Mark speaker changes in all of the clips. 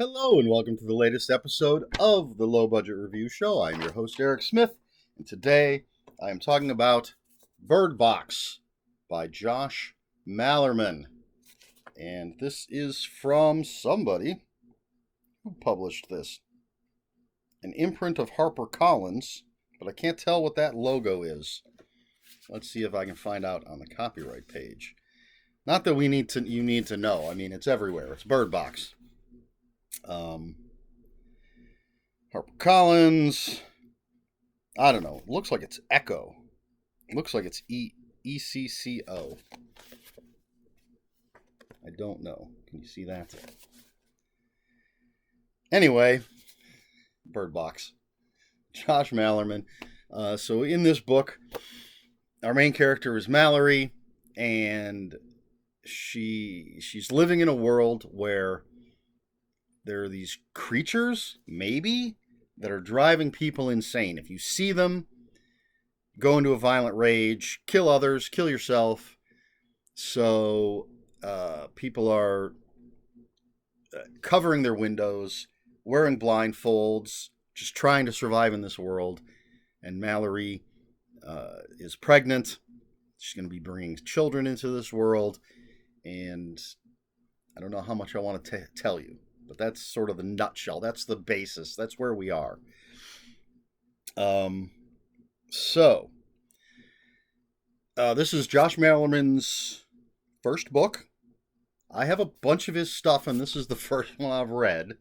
Speaker 1: Hello and welcome to the latest episode of the Low Budget Review Show. I'm your host Eric Smith, and today I am talking about Bird Box by Josh Malerman. And this is from somebody who published this. An imprint of HarperCollins, but I can't tell what that logo is. Let's see if I can find out on the copyright page. Not that you need to know. I mean, it's everywhere. It's Bird Box. HarperCollins. I don't know. It looks like it's Echo. It looks like it's ECCO. I don't know. Can you see that? Anyway, Bird Box. Josh Malerman. So in this book, our main character is Mallory, and she's living in a world where there are these creatures, maybe, that are driving people insane. If you see them, go into a violent rage, kill others, kill yourself. So people are covering their windows, wearing blindfolds, just trying to survive in this world. And Mallory is pregnant. She's going to be bringing children into this world. And I don't know how much I want to tell you. But that's sort of the nutshell. That's the basis. That's where we are. This is Josh Malerman's first book. I have a bunch of his stuff, and this is the first one I've read.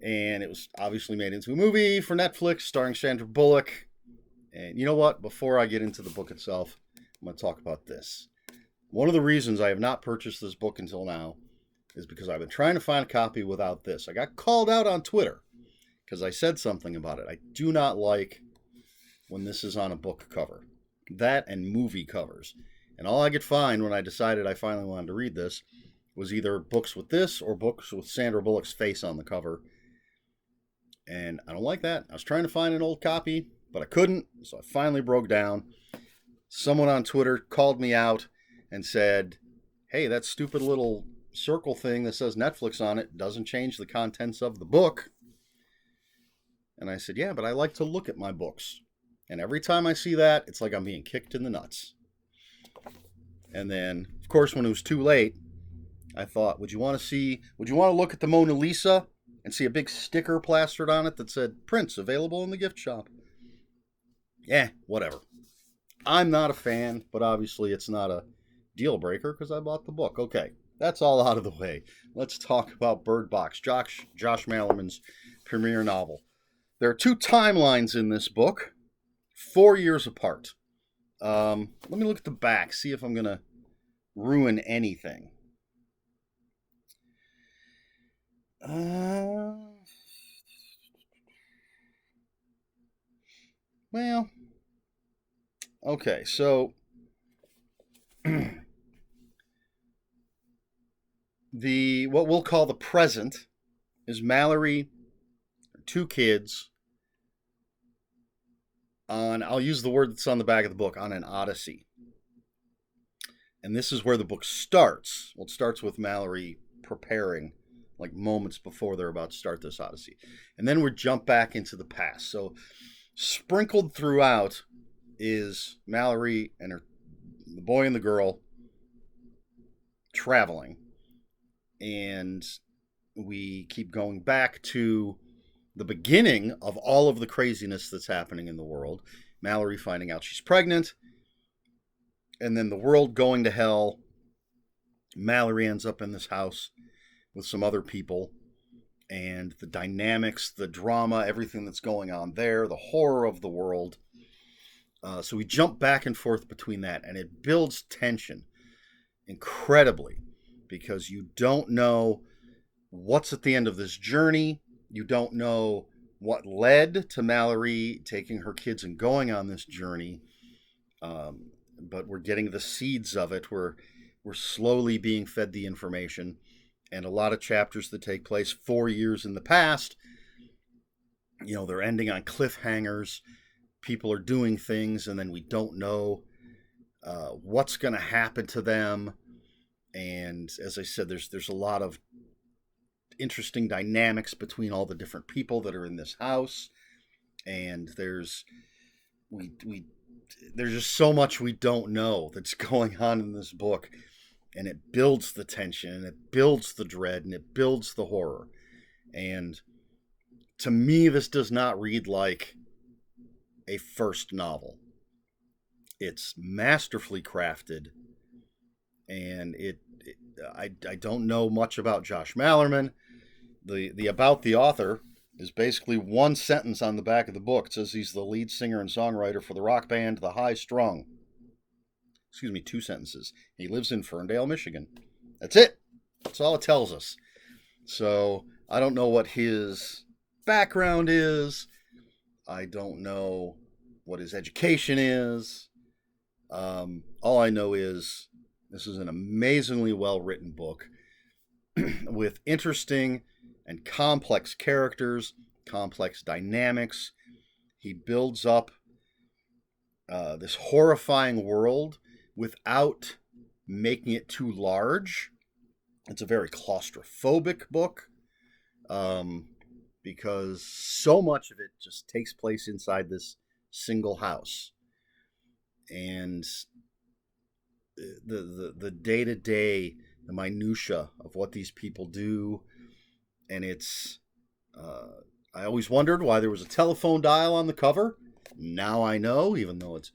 Speaker 1: And it was obviously made into a movie for Netflix, starring Sandra Bullock. And you know what? Before I get into the book itself, I'm going to talk about this. One of the reasons I have not purchased this book until now is because I've been trying to find a copy without this. I got called out on Twitter because I said something about it. I do not like when this is on a book cover. That and movie covers. And all I could find when I decided I finally wanted to read this was either books with this or books with Sandra Bullock's face on the cover. And I don't like that. I was trying to find an old copy, but I couldn't, so I finally broke down. Someone on Twitter called me out and said, hey, that stupid little circle thing that says Netflix on it doesn't change the contents of the book. And I said, yeah, but I like to look at my books. And every time I see that, it's like I'm being kicked in the nuts. And then, of course, when it was too late, I thought, would you want to look at the Mona Lisa and see a big sticker plastered on it that said, prints available in the gift shop? Yeah, whatever. I'm not a fan, but obviously it's not a deal breaker because I bought the book. Okay. That's all out of the way. Let's talk about Bird Box, Josh Malerman's premiere novel. There are two timelines in this book, 4 years apart. Let me look at the back, see if I'm going to ruin anything. Well, okay, so what we'll call the present is Mallory, two kids, I'll use the word that's on the back of the book, on an odyssey. And this is where the book starts. Well, it starts with Mallory preparing, like moments before they're about to start this odyssey. And then we jump back into the past. So sprinkled throughout is Mallory and the boy and the girl traveling. And we keep going back to the beginning of all of the craziness that's happening in the world. Mallory finding out she's pregnant, and then the world going to hell. Mallory ends up in this house with some other people, and the dynamics, the drama, everything that's going on there, the horror of the world. So we jump back and forth between that, and it builds tension incredibly, because you don't know what's at the end of this journey. You don't know what led to Mallory taking her kids and going on this journey. But we're getting the seeds of it. We're slowly being fed the information. And a lot of chapters that take place 4 years in the past, they're ending on cliffhangers. People are doing things, and then we don't know what's going to happen to them. And as I said, there's a lot of interesting dynamics between all the different people that are in this house. And there's just so much we don't know that's going on in this book. And it builds the tension, and it builds the dread, and it builds the horror. And to me, this does not read like a first novel. It's masterfully crafted, and I don't know much about Josh Malerman. The about the author is basically one sentence on the back of the book. It says he's the lead singer and songwriter for the rock band The High Strung. Excuse me, 2 sentences. He lives in Ferndale, Michigan. That's it. That's all it tells us. So I don't know what his background is. I don't know what his education is. All I know is this is an amazingly well-written book with interesting and complex characters, complex dynamics. He builds up this horrifying world without making it too large. It's a very claustrophobic book because so much of it just takes place inside this single house. And the day-to-day, the minutia of what these people do. And it's, I always wondered why there was a telephone dial on the cover. Now I know, even though it's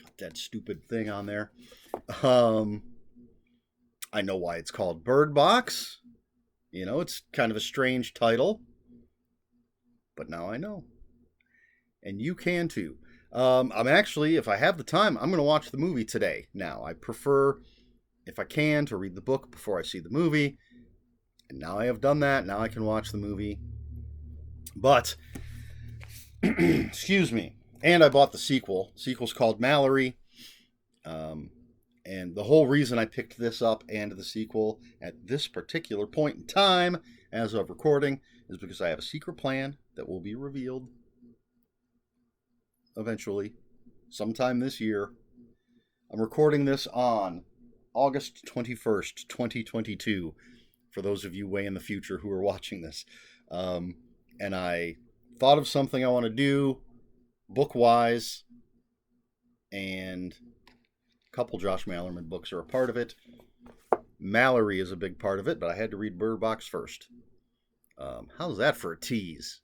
Speaker 1: got that stupid thing on there. I know why it's called Bird Box. You know, it's kind of a strange title. But now I know. And you can too. I'm actually, if I have the time, I'm going to watch the movie today. Now, I prefer, if I can, to read the book before I see the movie. And now I have done that. Now I can watch the movie. But, excuse me. And I bought the sequel. The sequel's called Mallory. And the whole reason I picked this up and the sequel at this particular point in time, as of recording, is because I have a secret plan that will be revealed eventually, sometime this year. I'm recording this on August 21st, 2022, for those of you way in the future who are watching this. And I thought of something I want to do, book-wise, and a couple Josh Malerman books are a part of it. Mallory is a big part of it, but I had to read Bird Box first. How's that for a tease?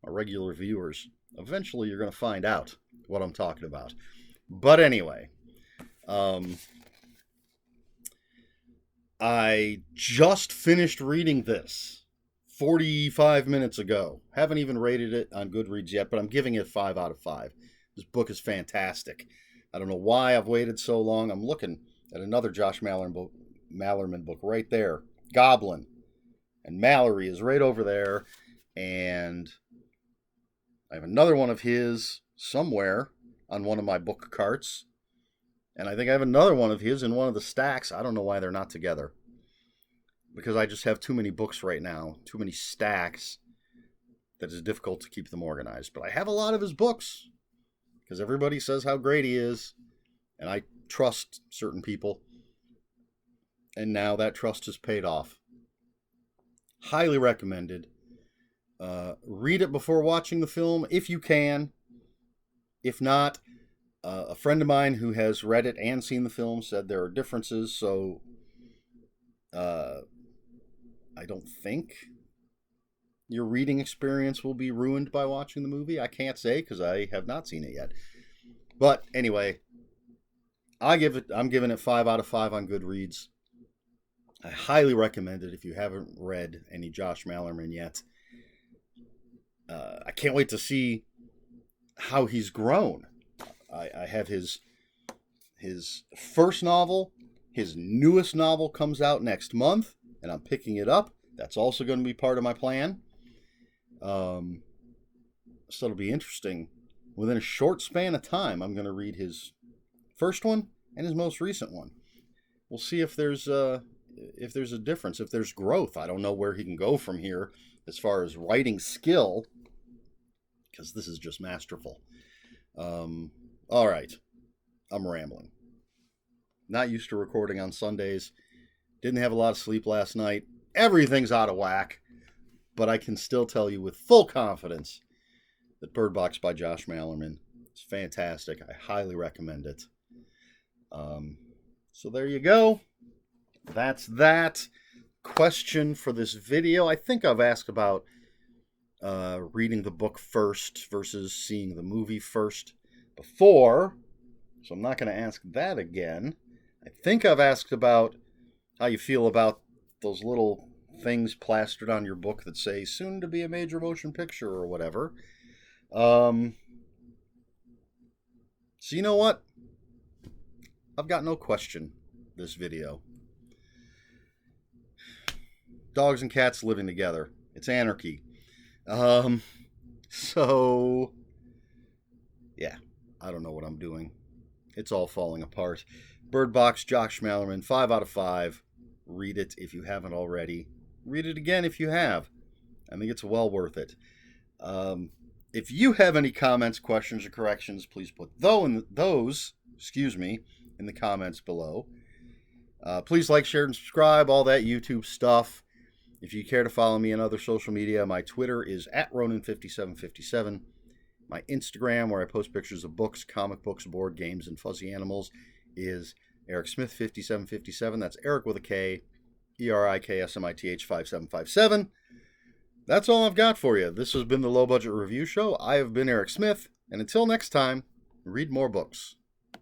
Speaker 1: My regular viewers. Eventually you're going to find out what I'm talking about. But anyway, I just finished reading this 45 minutes ago. Haven't even rated it on Goodreads yet, but I'm giving it 5 out of 5. This book is fantastic. I don't know why I've waited so long. I'm looking at another Josh Malerman book right there, Goblin. And Mallory is right over there. And I have another one of his somewhere on one of my book carts. And I think I have another one of his in one of the stacks. I don't know why they're not together. Because I just have too many books right now, too many stacks, that it's difficult to keep them organized. But I have a lot of his books, because everybody says how great he is. And I trust certain people. And now that trust has paid off. Highly recommended. Read it before watching the film, if you can. If not, a friend of mine who has read it and seen the film said there are differences, so I don't think your reading experience will be ruined by watching the movie. I can't say because I have not seen it yet. But anyway, I'm giving it 5 out of 5 on Goodreads. I highly recommend it if you haven't read any Josh Malerman yet. I can't wait to see how he's grown. I have his first novel. His newest novel comes out next month, and I'm picking it up. That's also going to be part of my plan. So it'll be interesting. Within a short span of time, I'm going to read his first one and his most recent one. We'll see if there's a difference, if there's growth. I don't know where he can go from here as far as writing skill, because this is just masterful. All right. I'm rambling. Not used to recording on Sundays. Didn't have a lot of sleep last night. everything's out of whack, but I can still tell you with full confidence that Bird Box by Josh Malerman is fantastic. I highly recommend it. So there you go. That's that. Question for this video. I think I've asked about reading the book first versus seeing the movie first before, so I'm not going to ask that again. I think I've asked about how you feel about those little things plastered on your book that say soon to be a major motion picture or whatever. So you know what? I've got no question this video. Dogs and cats living together. It's anarchy. So yeah, I don't know what I'm doing. It's all falling apart. Bird Box, Josh Malerman, 5 out of 5. Read it if you haven't already. Read it again if you have. I think it's well worth it. If you have any comments, questions, or corrections, please put those in the comments below. Please like, share, and subscribe, all that YouTube stuff. If you care to follow me on other social media, my Twitter is @Ronin5757. My Instagram, where I post pictures of books, comic books, board games, and fuzzy animals, is EricSmith5757. That's Eric with a K, ERIKSMITH 5757. That's all I've got for you. This has been the Low Budget Review Show. I have been Eric Smith, and until next time, read more books.